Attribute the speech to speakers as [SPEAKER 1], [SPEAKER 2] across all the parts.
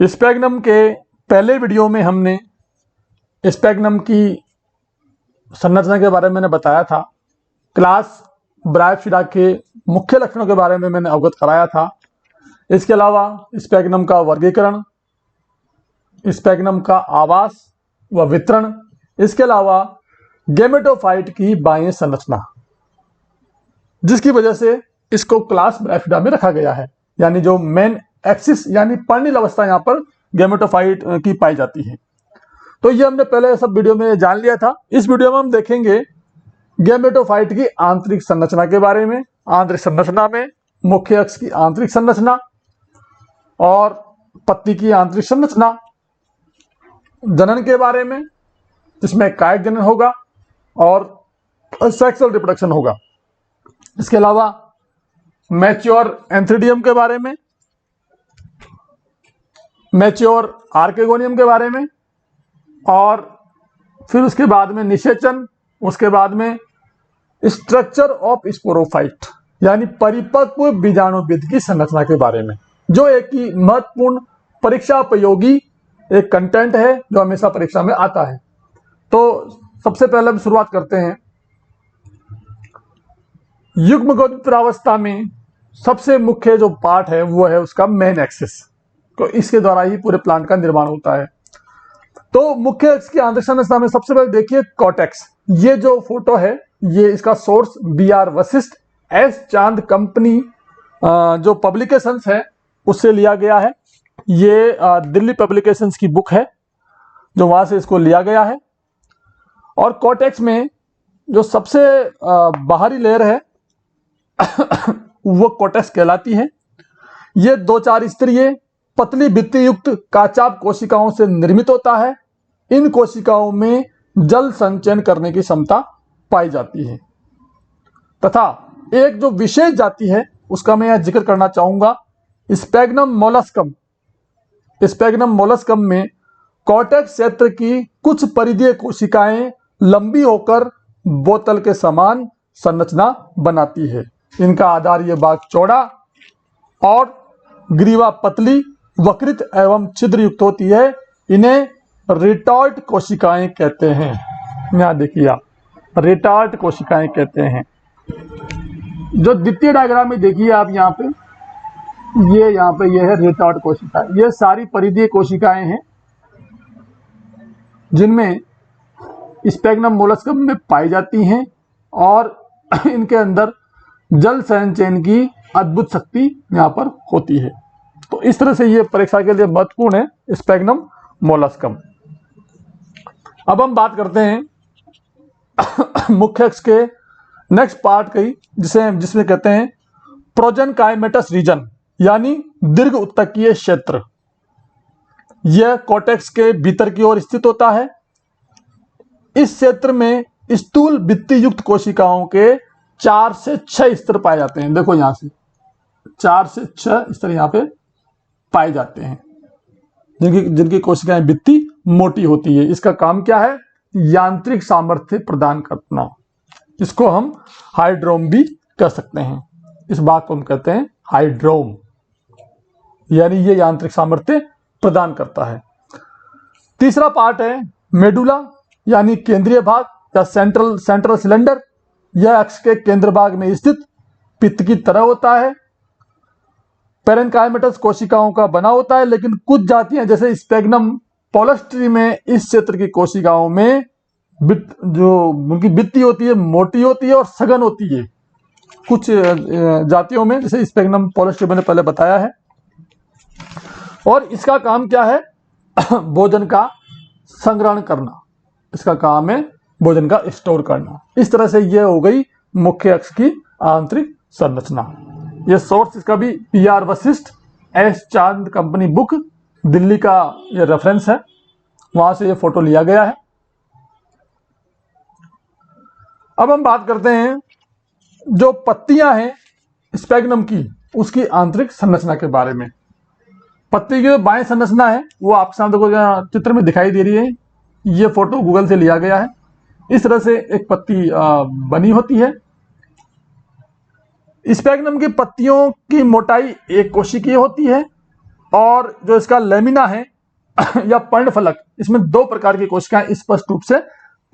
[SPEAKER 1] Sphagnum के पहले video में हमने स्पैग्नम की संरचना के बारे में मैंने बताया था। क्लास ब्रायोफिरा के मुख्य लक्षणों के बारे में मैंने अवगत कराया था। इसके अलावा स्पैग्नम का वर्गीकरण, स्पैग्नम का आवास व वितरण, इसके अलावा गैमेटोफाइट की बाह्य संरचना, जिसकी वजह से इसको क्लास ब्रायोफिरा में रखा गया है। यानी जो मेन एक्सिस यानी पर्णिल अवस्था यहाँ पर गैमेटोफाइट की पाई जाती है। तो ये हमने पहले सब वीडियो में जान लिया था। इस वीडियो में हम देखेंगे गैमेटोफाइट की आंतरिक संरचना के बारे में। आंतरिक संरचना में मुख्य अक्ष की आंतरिक संरचना और पत्ती की आंतरिक संरचना, जनन के बारे में जिसमें कायिक जनन होगा और सेक्सुअल रिप्रोडक्शन होगा। इसके अलावा मैच्योर एंथ्रीडियम के बारे में, मैच्योर आर्केगोनियम के बारे में, और फिर उसके बाद में निषेचन, उसके बाद में स्ट्रक्चर ऑफ स्पोरोफाइट यानी परिपक्व बीजाणुविद की संरचना के बारे में, जो एक ही महत्वपूर्ण परीक्षा उपयोगी एक कंटेंट है जो हमेशा परीक्षा में आता है। तो सबसे पहले हम शुरुआत करते हैं। युग्मगोचरावस्था में सबसे मुख्य जो पार्ट है वो है उसका मेन एक्सिस। तो इसके द्वारा ही पूरे प्लांट का निर्माण होता है। तो मुख्य अक्ष की आंतरिक संरचना में सबसे पहले देखिए कॉर्टेक्स। ये जो फोटो है ये इसका सोर्स BR वशिष्ठ एस चांद कंपनी जो पब्लिकेशंस है उससे लिया गया है। ये दिल्ली पब्लिकेशंस की बुक है जो वहां से इसको लिया गया है। और कॉर्टेक्स में जो सबसे बाहरी लेयर है वो कॉर्टेक्स कहलाती है। ये 2-4 स्तरीय पतली भित्ति युक्त काचाभ कोशिकाओं से निर्मित होता है। इन कोशिकाओं में जल संचयन करने की क्षमता पाई जाती है तथा एक जो विशेष जाति है उसका मैं यहां जिक्र करना चाहूंगा, स्पैग्नम मोलस्कम। स्पैग्नम मोलस्कम में कॉर्टेक्स क्षेत्र की कुछ परिधीय कोशिकाएं लंबी होकर बोतल के समान संरचना बनाती है। इनका आधारीय भाग चौड़ा और ग्रीवा पतली, वक्रित एवं छिद्र युक्त होती है। इन्हें रिटार्ट कोशिकाएं कहते हैं। यहां देखिए आप, रिटार्ट कोशिकाएं कहते हैं। जो द्वितीय डायग्राम में देखिए आप यहाँ पे, ये है रिटार्ट कोशिकाएं। ये सारी परिधीय कोशिकाएं हैं जिनमें स्पैग्नम मोलस्कम में पाई जाती हैं और इनके अंदर जल संचयन की अद्भुत शक्ति यहाँ पर होती है। तो इस तरह से ये परीक्षा के लिए महत्वपूर्ण है स्पैग्नम मोलस्कम। अब हम बात करते हैं मुख्य अक्ष के नेक्स्ट पार्ट की, जिसमें कहते हैं प्रोजेनकाइमेटस रीजन यानी दीर्घ उत्तकीय क्षेत्र। यह कॉर्टेक्स के भीतर की ओर स्थित होता है। इस क्षेत्र में स्थूल भित्ति युक्त कोशिकाओं के 4 से 6 स्तर पाए जाते हैं। देखो यहां से 4 से 6 स्तर यहाँ पे पाए जाते हैं जिनकी कोशिकाएं भित्ति मोटी होती है। इसका काम क्या है? यांत्रिक सामर्थ्य प्रदान करना। इसको हम हाइड्रोम भी कह सकते हैं। इस भाग को हम कहते हैं हाइड्रोम, यानी ये यांत्रिक सामर्थ्य प्रदान करता है। तीसरा पार्ट है मेडुला यानी केंद्रीय भाग या सेंट्रल सिलेंडर। यह अक्ष के केंद्र भाग में स्थित पित्त की तरह होता है। पेरेन्काइमेटस कोशिकाओं का बना होता है, लेकिन कुछ जातियां जैसे स्पैग्नम पोलस्ट्री में इस क्षेत्र की कोशिकाओं में जो उनकी भित्ति होती है मोटी होती है और सघन होती है। कुछ जातियों में जैसे स्पैग्नम पोलस्ट्री मैंने पहले बताया है। और इसका काम क्या है? भोजन का संग्रहण करना। इसका काम है भोजन का स्टोर करना। इस तरह से यह हो गई मुख्य अक्ष की आंतरिक संरचना। यह सोर्स इसका भी BR वशिष्ठ एस चांद कंपनी बुक, दिल्ली का यह रेफरेंस है, वहां से यह फोटो लिया गया है। अब हम बात करते हैं जो पत्तियां हैं स्पैग्नम की, उसकी आंतरिक संरचना के बारे में। पत्ती की जो बाह्य संरचना है वो आपके सामने देखो चित्र में दिखाई दे रही है। ये फोटो गूगल से लिया गया है। इस तरह से एक पत्ती बनी होती है। स्पैग्नम की पत्तियों की मोटाई एक कोशिकीय होती है और जो इसका लेमिना है या पर्णफलक, इसमें 2 प्रकार की कोशिकाएं स्पष्ट रूप से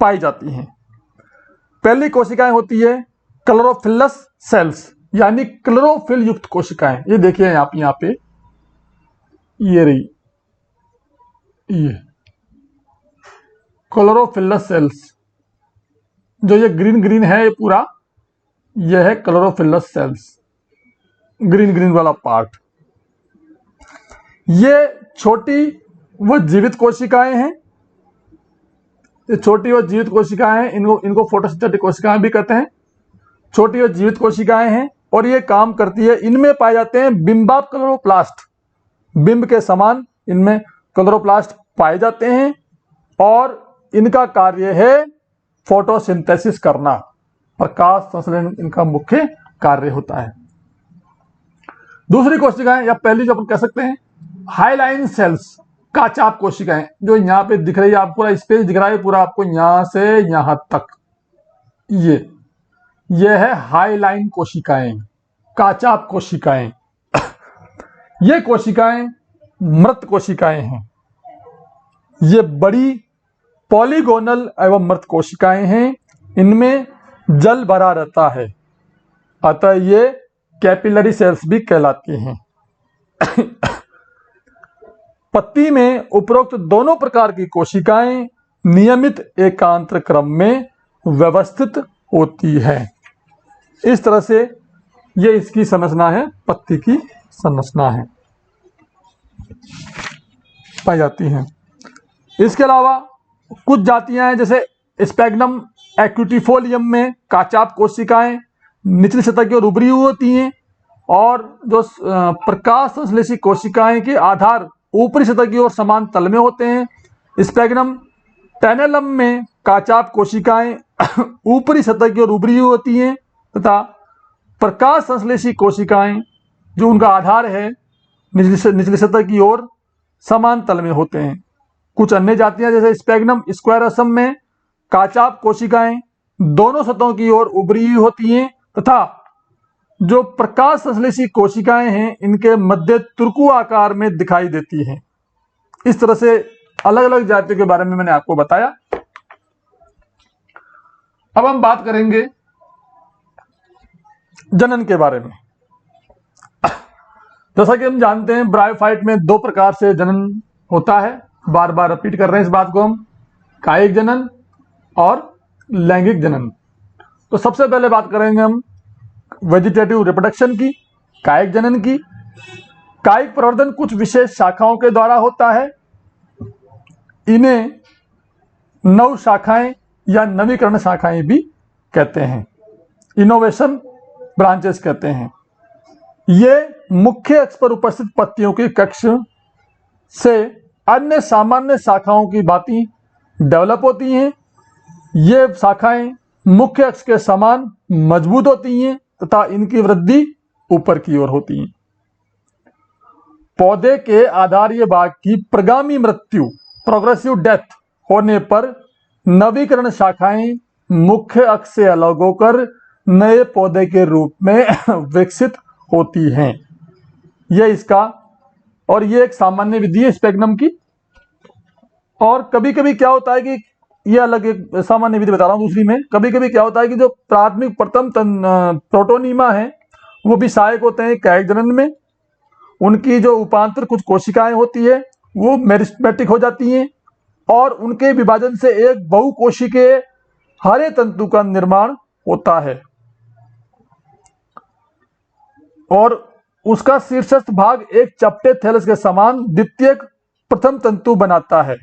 [SPEAKER 1] पाई जाती हैं। पहली कोशिकाएं होती है क्लोरोफिलस सेल्स, यानी क्लोरोफिल युक्त कोशिकाएं। ये देखिए यहाँ पे ये रही, ये क्लोरोफिलस सेल्स, जो ये ग्रीन ग्रीन है ये पूरा, ये है क्लोरोफिलस सेल्स, ग्रीन ग्रीन वाला पार्ट। ये छोटी व जीवित कोशिकाएं हैं, ये छोटी व जीवित कोशिकाएं हैं, इनको फोटोसिंथेटिक कोशिकाएं भी कहते हैं। छोटी व जीवित कोशिकाएं हैं और ये काम करती है, इनमें पाए जाते हैं बिंबाप क्लोरोप्लास्ट, बिंब के समान इनमें क्लोरोप्लास्ट पाए जाते हैं और इनका कार्य है फोटोसिंथेसिस करना, प्रकाश संश्लेषण इनका मुख्य कार्य होता है। दूसरी कोशिकाएं या पहली जो अपन कह सकते हैं हाइलाइन सेल्स, काचाप कोशिकाएं, जो यहाँ पे दिख रही है, आपको पूरा स्पेस दिख रहा है पूरा आपको यहां से यहां तक, ये है हाइलाइन कोशिकाएं, काचाप कोशिकाएं। ये कोशिकाएं मृत कोशिकाएं हैं, ये बड़ी पॉलीगोनल एवं मृत कोशिकाएं हैं, इनमें जल भरा रहता है, अतः ये कैपिलरी सेल्स भी कहलाती हैं। पत्ती में उपरोक्त दोनों प्रकार की कोशिकाएं नियमित एकांतर क्रम में व्यवस्थित होती है। इस तरह से ये इसकी संरचना है, पत्ती की संरचना है, पाई जाती हैं। इसके अलावा कुछ जातियां हैं, जैसे स्पैग्नम एक्यूटिफोलियम में काचाप कोशिकाएं निचली सतह की ओर उभरी हुई होती हैं और जो प्रकाश संश्लेषी कोशिकाएं के आधार ऊपरी सतह की ओर समान तल में होते हैं। स्पैग्नम टेनेलम में काचाप कोशिकाएं ऊपरी सतह की ओर उभरी हुई होती हैं तथा प्रकाश संश्लेषी कोशिकाएं जो उनका आधार है निचली सतह की ओर समान तल में होते हैं। कुछ अन्य जातियां जैसे स्पैग्नम स्क्वायरसम में काचाप कोशिकाएं दोनों सतहों की ओर उभरी हुई होती हैं तथा जो प्रकाश संश्लेषी कोशिकाएं हैं इनके मध्य तुर्कु आकार में दिखाई देती हैं। इस तरह से अलग अलग जातियों के बारे में मैंने आपको बताया। अब हम बात करेंगे जनन के बारे में। जैसा कि हम जानते हैं ब्रायोफाइट में 2 प्रकार से जनन होता है, बार बार रिपीट कर रहे हैं इस बात को हम, कायिक जनन और लैंगिक जनन। तो सबसे पहले बात करेंगे हम वेजिटेटिव रिप्रोडक्शन की, कायिक जनन की। कायिक प्रवर्धन कुछ विशेष शाखाओं के द्वारा होता है, इन्हें नव शाखाएं या नवीकरण शाखाएं भी कहते हैं, इनोवेशन ब्रांचेस कहते हैं। ये मुख्य अक्ष पर उपस्थित पत्तियों के कक्ष से अन्य सामान्य शाखाओं की भांति डेवलप होती हैं। ये शाखाएं मुख्य अक्ष के समान मजबूत होती हैं तथा इनकी वृद्धि ऊपर की ओर होती है। पौधे के आधारीय भाग की प्रगामी मृत्यु, प्रोग्रेसिव डेथ होने पर नवीकरण शाखाएं मुख्य अक्ष से अलग होकर नए पौधे के रूप में विकसित होती हैं। यह इसका, और यह एक सामान्य विधि है स्पैग्नम की। और कभी कभी क्या होता है कि ये अलग एक सामान्य विधि बता रहा हूं दूसरी में, कभी कभी क्या होता है कि जो प्राथमिक प्रथम प्रोटोनीमा है वो भी सहायक होते हैं कायिक जनन में। उनकी जो उपांतर कुछ कोशिकाएं होती है वो मेरिस्टेमेटिक हो जाती हैं और उनके विभाजन से एक बहुकोशिकीय हरे तंतु का निर्माण होता है और उसका शीर्षस्थ भाग एक चपटे थैलस के समान द्वितीयक प्रथम तंतु बनाता है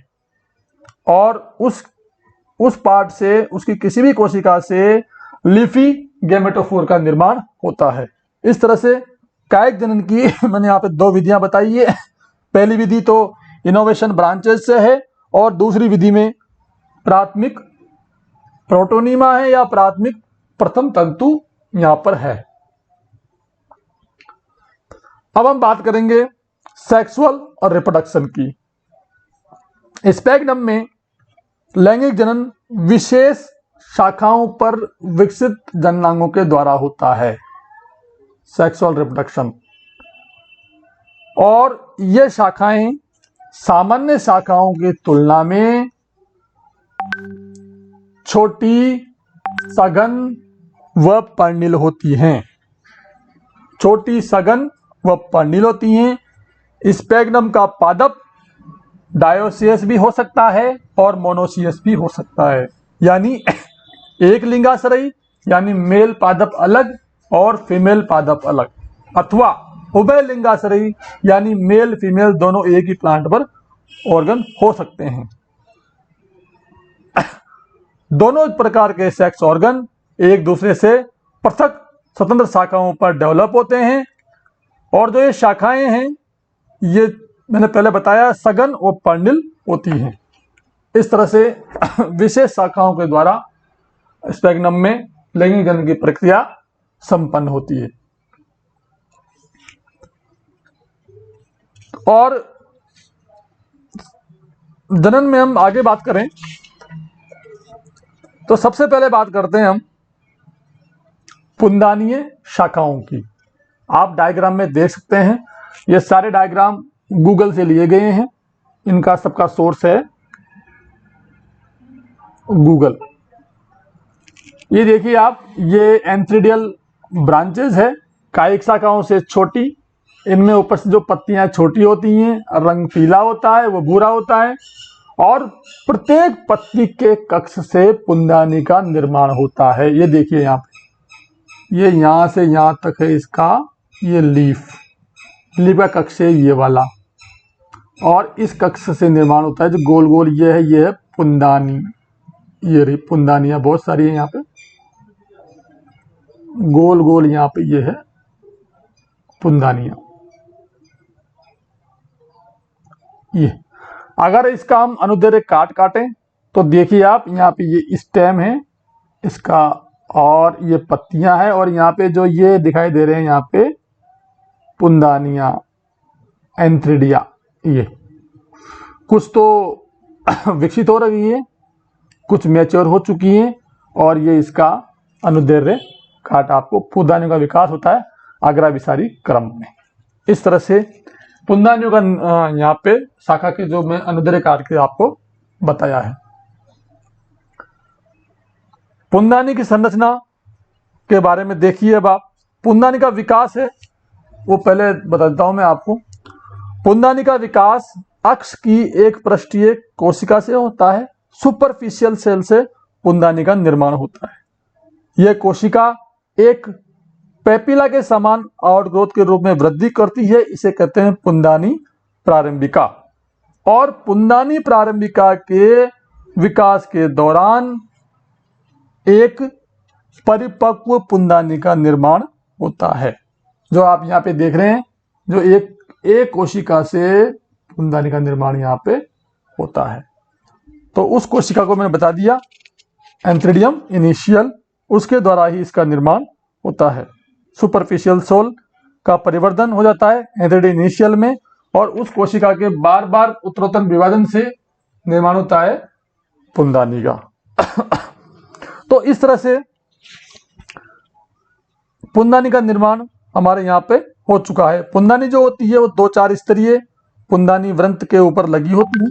[SPEAKER 1] और उस पार्ट से, उसकी किसी भी कोशिका से लीफी गैमेटोफोर का निर्माण होता है। इस तरह से कायिक जनन की मैंने यहाँ पे 2 विधियां बताई है। पहली विधि तो इनोवेशन ब्रांचेस से है और दूसरी विधि में प्राथमिक प्रोटोनीमा है या प्राथमिक प्रथम तंतु यहां पर है। अब हम बात करेंगे सेक्सुअल और रिप्रोडक्शन की। स्पैग्नम में लैंगिक जनन विशेष शाखाओं पर विकसित जननांगों के द्वारा होता है, सेक्सुअल रिप्रोडक्शन। और ये शाखाएं सामान्य शाखाओं की तुलना में छोटी, सघन व पर्णिल होती हैं। छोटी, सघन व पर्णिल होती हैं। स्पैग्नम का पादप डायोसियस भी हो सकता है और मोनोसियस भी हो सकता है, यानी एक लिंगाश्रयी यानी मेल पादप अलग और फीमेल पादप अलग, अथवा उभय लिंगाश्रयी यानी मेल फीमेल दोनों एक ही प्लांट पर ऑर्गन हो सकते हैं। दोनों प्रकार के सेक्स ऑर्गन एक दूसरे से पृथक स्वतंत्र शाखाओं पर डेवलप होते हैं, और जो ये शाखाएं हैं ये मैंने पहले बताया सघन और पर्णिल होती हैं। इस तरह से विशेष शाखाओं के द्वारा स्पैग्नम में लैंगिक जनन की प्रक्रिया संपन्न होती है। और जनन में हम आगे बात करें तो सबसे पहले बात करते हैं हम पुंदानीय शाखाओं की। आप डायग्राम में देख सकते हैं, ये सारे डायग्राम गूगल से लिए गए हैं, इनका सबका सोर्स है गूगल। ये देखिए आप, ये एंथ्रीडियल ब्रांचेस है, कायिक शाखाओं से छोटी, इनमें ऊपर से जो पत्तियां छोटी होती हैं, रंग पीला होता है, वो भूरा होता है, और प्रत्येक पत्ती के कक्ष से पुंदानी का निर्माण होता है। ये देखिए यहाँ पे, ये यहाँ से यहाँ तक है इसका, ये लीफ का कक्ष है ये वाला, और इस कक्ष से निर्माण होता है जो गोल गोल ये है पुंदानी। ये रही पुंदानियां बहुत सारी है यहाँ पे, गोल गोल यहाँ पे ये है पुंदानियां। ये अगर इसका हम अनुदैर्घ्य काटें तो देखिए आप, यहाँ पे ये स्टेम है इसका, और ये पत्तियां हैं, और यहाँ पे जो ये दिखाई दे रहे हैं यहाँ पे पुंदानिया, एंथ्रीडिया, ये कुछ तो विकसित हो रही है, कुछ मैच्योर हो चुकी हैं, और ये इसका अनुदैर्घ्य काट आपको पुंदानियों का विकास होता है अग्राभिसारी क्रम में। इस तरह से पुंदानियों का यहाँ पे शाखा के जो मैं अनुदैर्घ्य काट के आपको बताया है। पुंदानी की संरचना के बारे में देखिए। अब आप पुंदानी का विकास है वो पहले बता देता हूं मैं आपको। पुंदानी का विकास अक्ष की एक पृष्ठीय कोशिका से होता है। सुपरफिशियल सेल से पुंदानी का निर्माण होता है। यह कोशिका एक पेपिला के समान आउटग्रोथ के रूप में वृद्धि करती है, इसे कहते हैं पुंदानी प्रारंभिका। और पुंदानी प्रारंभिका के विकास के दौरान एक परिपक्व पुंदानी का निर्माण होता है, जो आप यहाँ पे देख रहे हैं, जो एक कोशिका से पुंदानी का निर्माण यहाँ पे होता है। तो उस कोशिका को मैंने बता दिया, एंथ्रीडियम इनिशियल, उसके द्वारा ही इसका निर्माण होता है। सुपरफिशियल सोल का परिवर्धन हो जाता है एंथ्रीडियम इनिशियल में, और उस कोशिका के बार बार उत्तरोत्तर विभाजन से निर्माण होता है पुंदानी का। तो इस तरह से पुंदानी का निर्माण हमारे यहाँ पे हो चुका है। पुंदानी जो होती है वो 2-4 स्तरीय पुंदानी वृंत के ऊपर लगी होती है।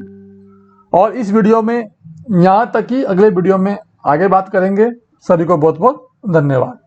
[SPEAKER 1] और इस वीडियो में यहाँ तक ही, अगले वीडियो में आगे बात करेंगे। सभी को बहुत बहुत धन्यवाद।